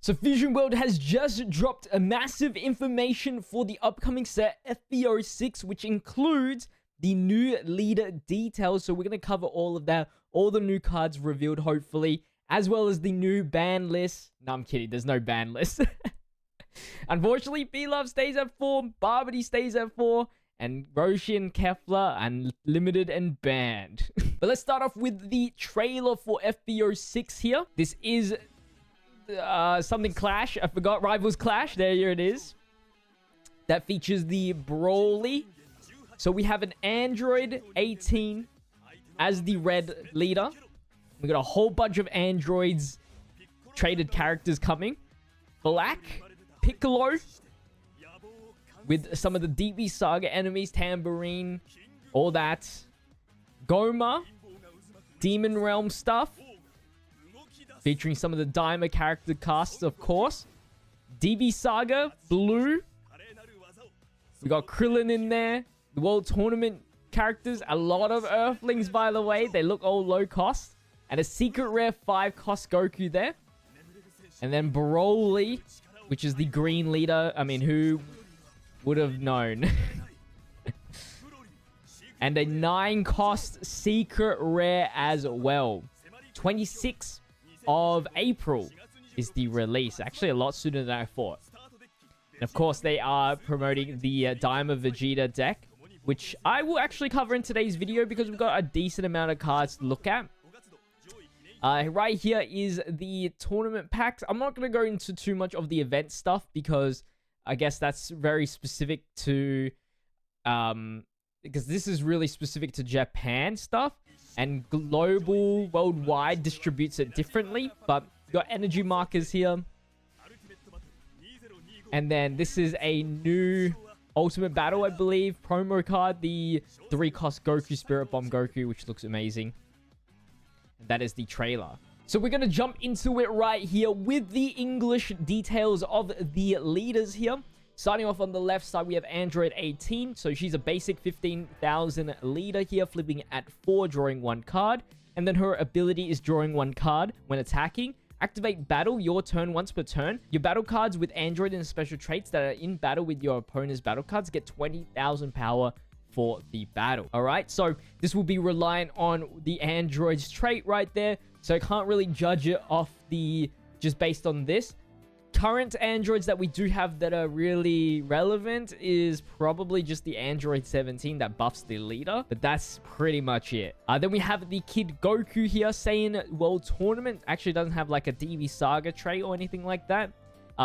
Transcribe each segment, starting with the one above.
So Fusion World has just dropped a massive information for the upcoming set FB06, which includes the new leader details. So we're going to cover all of that, all the new cards revealed, hopefully, as well as the new ban list. No, I'm kidding. There's no ban list. Unfortunately, B-Love stays at 4, Barbity stays at 4, and Roshan, Kefla, and Limited and Banned. But let's start off with the trailer for FB06 here. This is something Clash. I forgot. Rivals Clash. There it is. That features the Broly. So we have an Android 18 as the red leader. We got a whole bunch of androids, traded characters coming. Black, Piccolo, with some of the DB Saga enemies, Tambourine, all that. Goma, Demon Realm stuff, featuring some of the Daima character casts, of course. DB Saga, Blue. We got Krillin in there. The World Tournament characters. A lot of Earthlings, by the way. They look all low cost. And a secret rare 5 cost Goku there. And then Broly, which is the green leader. I mean, who would have known? And a 9 cost secret rare as well. 26th of April is the release. Actually, a lot sooner than I thought. And of course, they are promoting the Daima Vegeta deck, which I will actually cover in today's video because we've got a decent amount of cards to look at. Right here is the tournament packs. I'm not going to go into too much of the event stuff because I guess that's very specific to... because this is really specific to Japan stuff. And global, worldwide distributes it differently. But we've got energy markers here. And then this is a new Ultimate Battle, I believe, promo card. The 3 cost Goku Spirit Bomb Goku, which looks amazing. And that is the trailer. So we're going to jump into it right here with the English details of the leaders here. Starting off on the left side, we have Android 18. So she's a basic 15,000 leader here, flipping at 4, drawing 1 card. And then her ability is drawing 1 card when attacking. Activate battle your turn once per turn. Your battle cards with Android and special traits that are in battle with your opponent's battle cards get 20,000 power for the battle. All right, so this will be reliant on the Android's trait right there. So I can't really judge it off the just based on this. Current androids that we do have that are really relevant is probably just the Android 17 that buffs the leader, but that's pretty much it. Then we have the Kid Goku here, saying World Tournament. Actually doesn't have like a DB Saga trait or anything like that.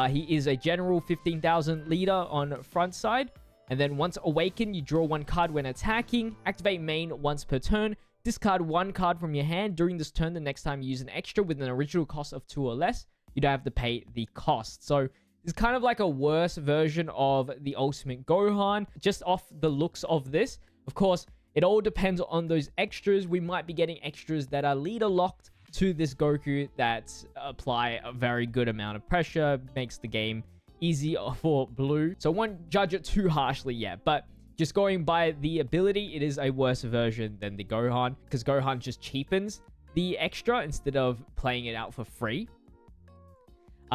He is a general 15,000 leader on front side. And then once awakened, you draw 1 card when attacking. Activate main once per turn. Discard 1 card from your hand. During this turn, the next time you use an extra with an original cost of 2 or less, you don't have to pay the cost. So it's kind of like a worse version of the Ultimate Gohan, just off the looks of this. Of course, it all depends on those extras. We might be getting extras that are leader locked to this Goku that apply a very good amount of pressure, makes the game easy for Blue. So I won't judge it too harshly yet, but just going by the ability, it is a worse version than the Gohan, because Gohan just cheapens the extra instead of playing it out for free.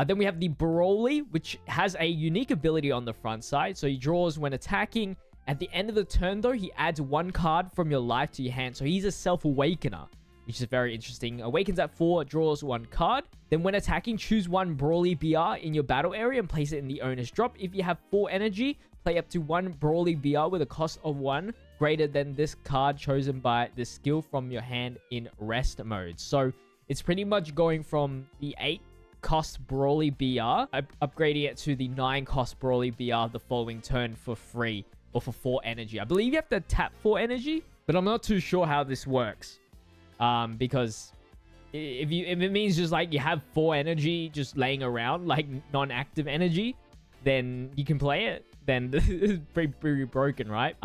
Then we have the Broly, which has a unique ability on the front side. So he draws when attacking. At the end of the turn, though, he adds 1 card from your life to your hand. So he's a self-awakener, which is very interesting. Awakens at 4, draws 1 card. Then when attacking, choose 1 Broly BR in your battle area and place it in the owner's drop. If you have 4 energy, play up to 1 Broly BR with a cost of 1 greater than this card chosen by the skill from your hand in rest mode. So it's pretty much going from the 8 cost Broly BR, upgrading it to the 9 cost Broly BR the following turn for free, or for 4 energy. I believe you have to tap 4 energy, but I'm not too sure how this works. Because if it means just like you have 4 energy just laying around, like non-active energy, then you can play it. Then this is pretty broken, right?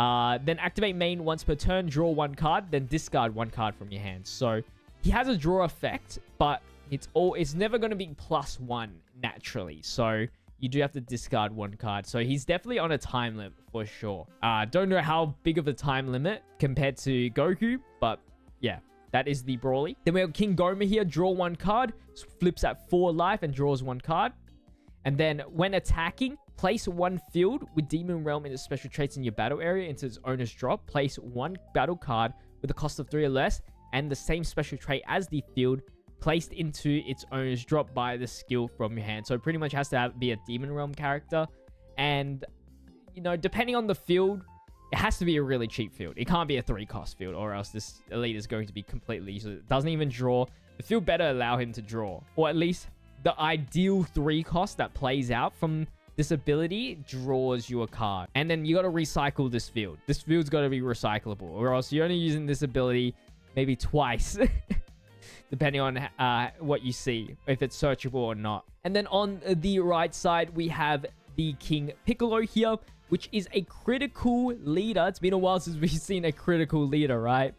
Then activate main once per turn, draw 1 card, then discard 1 card from your hand. So he has a draw effect, but it's never going to be +1 naturally. So you do have to discard 1 card. So he's definitely on a time limit for sure. Don't know how big of a time limit compared to Goku, but yeah, that is the Broly. Then we have King Goma here, draw 1 card, flips at 4 life and draws 1 card. And then when attacking, place one field with Demon Realm and its special traits in your battle area into its owner's drop. Place one battle card with a cost of 3 or less and the same special trait as the field placed into its owner's drop by the skill from your hand. So it pretty much has to be a Demon Realm character. And, you know, depending on the field, it has to be a really cheap field. It can't be a 3-cost field, or else this elite is going to be completely useless. It doesn't even draw. The field better allow him to draw. Or at least the ideal 3-cost that plays out from this ability draws you a card. And then you got to recycle this field. This field's got to be recyclable, or else you're only using this ability maybe twice. Depending on what you see, if it's searchable or not. And then on the right side, we have the King Piccolo here, which is a critical leader. It's been a while since we've seen a critical leader, right?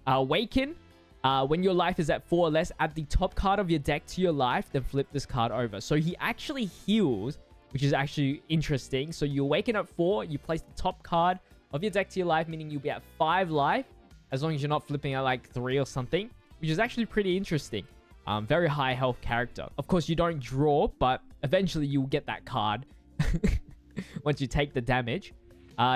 Awaken. When your life is at 4 or less, add the top card of your deck to your life, then flip this card over. So he actually heals, which is actually interesting. So you awaken at 4, you place the top card of your deck to your life, meaning you'll be at 5 life, as long as you're not flipping at like 3 or something, which is actually pretty interesting. Very high health character. Of course, you don't draw, but eventually you'll get that card once you take the damage.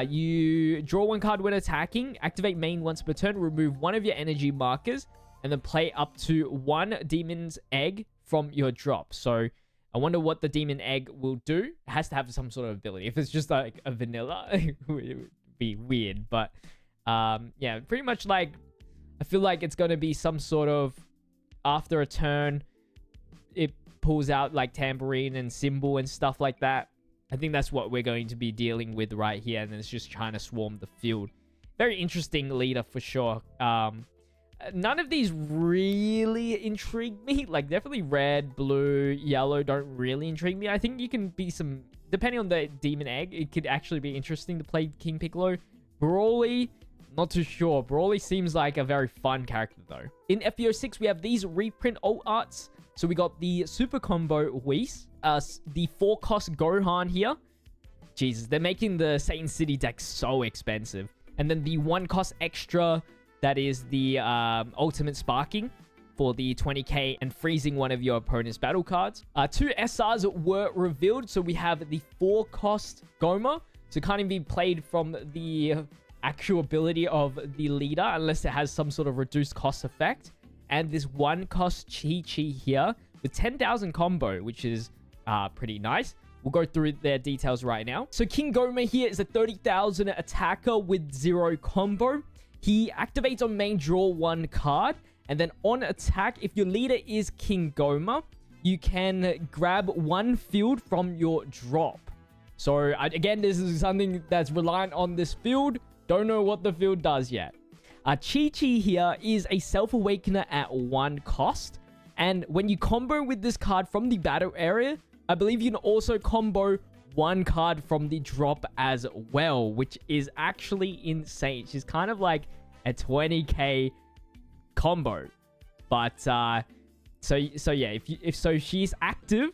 You draw 1 card when attacking, activate main once per turn, remove 1 of your energy markers, and then play up to 1 demon's egg from your drop. So I wonder what the demon egg will do. It has to have some sort of ability. If it's just like a vanilla, it would be weird. But yeah, pretty much like, I feel like it's going to be some sort of, after a turn, it pulls out like tambourine and cymbal and stuff like that. I think that's what we're going to be dealing with right here. And then it's just trying to swarm the field. Very interesting leader for sure. None of these really intrigue me. Like definitely red, blue, yellow don't really intrigue me. I think you can be some, depending on the demon egg, it could actually be interesting to play King Piccolo. Brawly, not too sure. Brawly seems like a very fun character though. In FB06, we have these reprint alt arts. So we got the Super Combo Whis, the 4-cost Gohan here. Jesus, they're making the Satan City deck so expensive. And then the 1-cost extra, that is the Ultimate Sparking for the 20k and freezing one of your opponent's battle cards. 2 SRs were revealed. So we have the 4-cost Goma. So it can't even be played from the actual ability of the leader unless it has some sort of reduced cost effect. And this 1-cost Chi-Chi here with 10,000 combo, which is pretty nice. We'll go through their details right now. So King Goma here is a 30,000 attacker with 0 combo. He activates on main, draw 1 card. And then on attack, if your leader is King Goma, you can grab 1 field from your drop. So again, this is something that's reliant on this field. Don't know what the field does yet. Chi-Chi here is a self-awakener at 1 cost. And when you combo with this card from the battle area, I believe you can also combo 1 card from the drop as well, which is actually insane. She's kind of like a 20k combo. But so yeah, if she's active,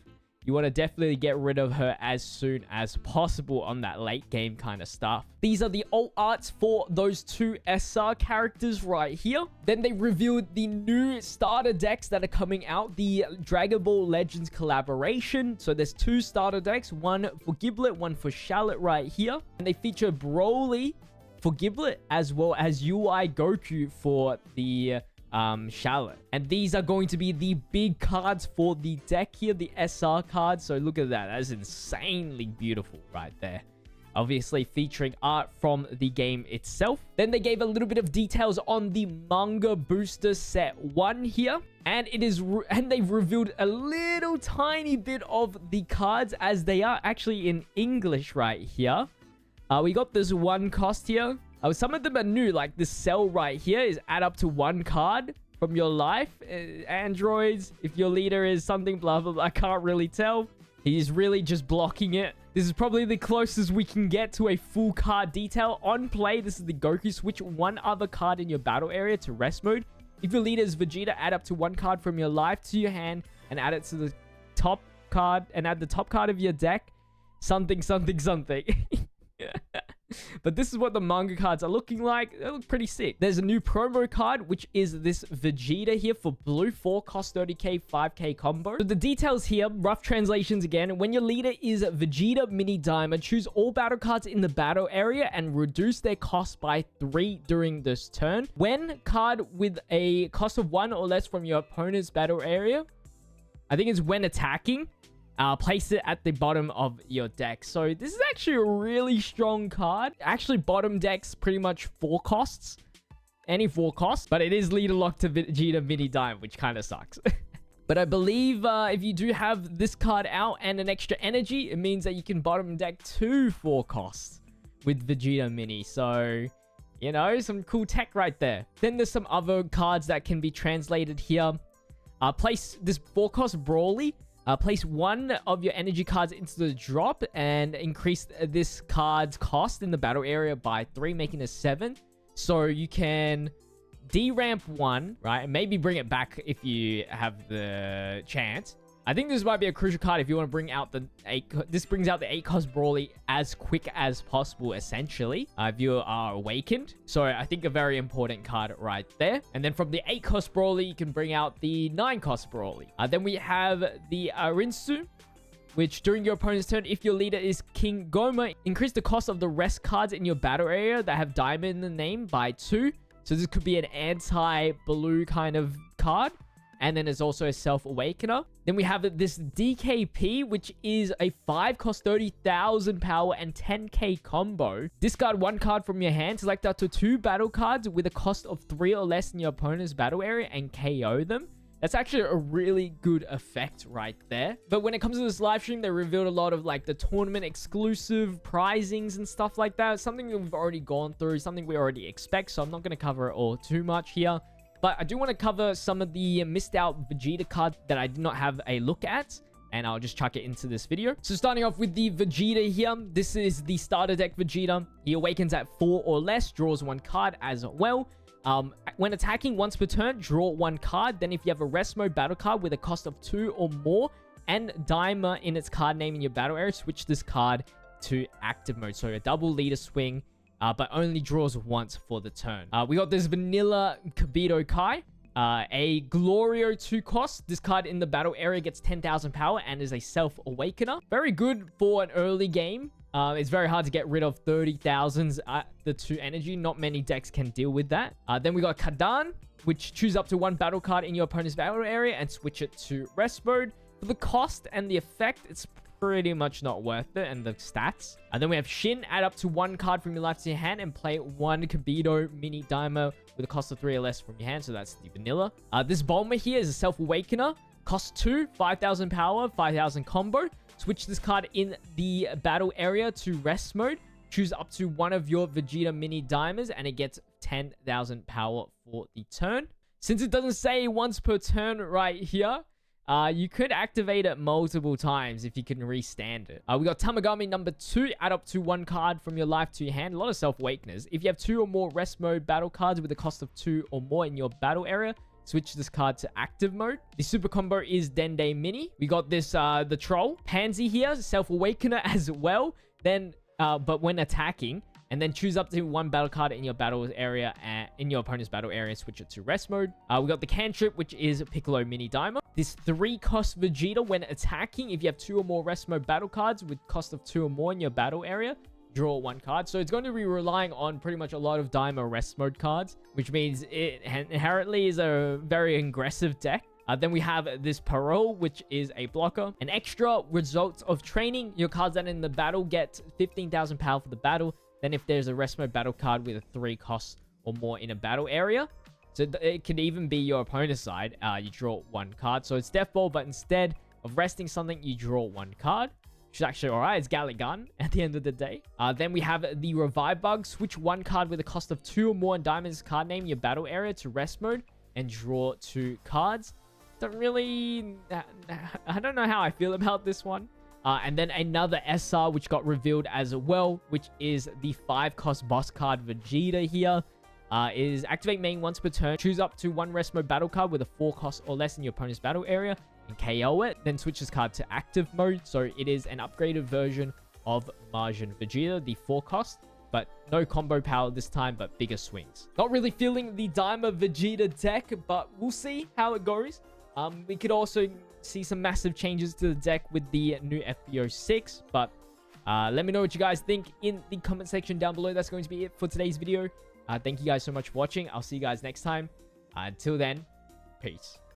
you want to definitely get rid of her as soon as possible on that late game kind of stuff. These are the alt arts for those 2 SR characters right here. Then they revealed the new starter decks that are coming out. The Dragon Ball Legends collaboration. So there's 2 starter decks. One for Giblet, one for Shallot right here. And they feature Broly for Giblet as well as UI Goku for the Shallot. And these are going to be the big cards for the deck here, the SR cards. So look at that. That is insanely beautiful right there. Obviously featuring art from the game itself. Then they gave a little bit of details on the Manga Booster Set 1 here. And they've revealed a little tiny bit of the cards as they are actually in English right here. We got this 1 cost here. Some of them are new, like this cell right here is add up to 1 card from your life. Androids, if your leader is something, blah, blah, blah. I can't really tell. He's really just blocking it. This is probably the closest we can get to a full card detail. On play, this is the Goku. Switch 1 other card in your battle area to rest mode. If your leader is Vegeta, add up to 1 card from your life to your hand and add it to the top card and add the top card of your deck. Something, something, something. But this is what the manga cards are looking like. They look pretty sick. There's a new promo card, which is this Vegeta here for blue. 4 cost 30k, 5k combo. So the details here, rough translations again. When your leader is Vegeta Mini Diamond, choose all battle cards in the battle area and reduce their cost by 3 during this turn. When card with a cost of 1 or less from your opponent's battle area, I think it's when attacking, place it at the bottom of your deck. So this is actually a really strong card. Actually, bottom decks pretty much 4 costs. Any 4 costs. But it is leader locked to Vegeta Mini Dime, which kind of sucks. But I believe if you do have this card out and an extra energy, it means that you can bottom deck 2 4 costs with Vegeta Mini. So, you know, some cool tech right there. Then there's some other cards that can be translated here. Place this 4 cost Brawly. Place 1 of your energy cards into the drop and increase this card's cost in the battle area by 3, making it 7. So you can de-ramp 1, right? And maybe bring it back if you have the chance. I think this might be a crucial card if you want to bring out the 8... This brings out the 8 cost Brawly as quick as possible, essentially, if you are awakened. So I think a very important card right there. And then from the 8 cost Brawly, you can bring out the 9 cost Brawly. Then we have the Rinsu, which during your opponent's turn, if your leader is King Goma, increase the cost of the rest cards in your battle area that have Diamond in the name by 2. So this could be an anti-blue kind of card. And then there's also a Self-Awakener. Then we have this DKP, which is a 5 cost 30,000 power and 10k combo. Discard 1 card from your hand. Select up to 2 battle cards with a cost of 3 or less in your opponent's battle area and KO them. That's actually a really good effect right there. But when it comes to this live stream, they revealed a lot of like the tournament exclusive prizings and stuff like that. Something that we've already gone through, something we already expect. So I'm not going to cover it all too much here. But I do want to cover some of the missed out Vegeta cards that I did not have a look at. And I'll just chuck it into this video. So starting off with the Vegeta here. This is the starter deck Vegeta. He awakens at 4 or less. Draws 1 card as well. When attacking once per turn, draw 1 card. Then if you have a rest mode battle card with a cost of 2 or more and Daima in its card name in your battle area, switch this card to active mode. So a double leader swing. But only draws once for the turn. We got this Vanilla Kibito Kai. A Glorio 2 cost. This card in the battle area gets 10,000 power and is a Self-Awakener. Very good for an early game. It's very hard to get rid of 30,000s at the 2 energy. Not many decks can deal with that. Then we got Kadan, which choose up to 1 battle card in your opponent's battle area and switch it to rest mode. For the cost and the effect, it's pretty much not worth it, and the stats. And then we have Shin. Add up to 1 card from your life to your hand and play 1 Kibito Mini Daima with a cost of 3 or less from your hand. So that's the vanilla. This Bulma here is a Self-Awakener. Cost 2, 5,000 power, 5,000 combo. Switch this card in the battle area to rest mode. Choose up to 1 of your Vegeta Mini Diamonds and it gets 10,000 power for the turn. Since it doesn't say once per turn right here, you could activate it multiple times if you can restand it. We got Tamagami number 2. Add up to 1 card from your life to your hand. A lot of Self-Awakeners. If you have 2 or more rest mode battle cards with a cost of 2 or more in your battle area, switch this card to active mode. The super combo is Dende Mini. We got this, the Troll. Pansy here, Self-Awakener as well. Then, but when attacking, and then choose up to 1 battle card in your battle area, in your opponent's battle area, switch it to rest mode. We got the Cantrip, which is Piccolo Mini Daima. This 3 cost Vegeta when attacking. If you have 2 or more rest mode battle cards with cost of 2 or more in your battle area, draw 1 card. So it's going to be relying on pretty much a lot of Daima rest mode cards, which means it inherently is a very aggressive deck. Then we have this Parole, which is a blocker. An extra results of training. Your cards that in the battle get 15,000 power for the battle. Then if there's a rest mode battle card with a 3 cost or more in a battle area, so it could even be your opponent's side, you draw 1 card. So it's Death Ball, but instead of resting something, you draw 1 card. Which is actually alright. It's Gallic Gun at the end of the day. Then we have the Revive Bug. Switch 1 card with a cost of 2 or more in Diamond's card name in your battle area to rest mode and draw 2 cards. Don't really... I don't know how I feel about this one. And then another SR, which got revealed as well, which is the 5 cost boss card Vegeta here. Is activate main once per turn. Choose up to 1 rest mode battle card with a 4 cost or less in your opponent's battle area and KO it. Then switch this card to active mode. So it is an upgraded version of Majin Vegeta, the 4 cost. but no combo power this time, but bigger swings. Not really feeling the Daima Vegeta deck, but we'll see how it goes. We could also see some massive changes to the deck with the new FB06, but let me know what you guys think in the comment section down below. That's going to be it for today's video. Thank you guys so much for watching. I'll see you guys next time. Until then, peace.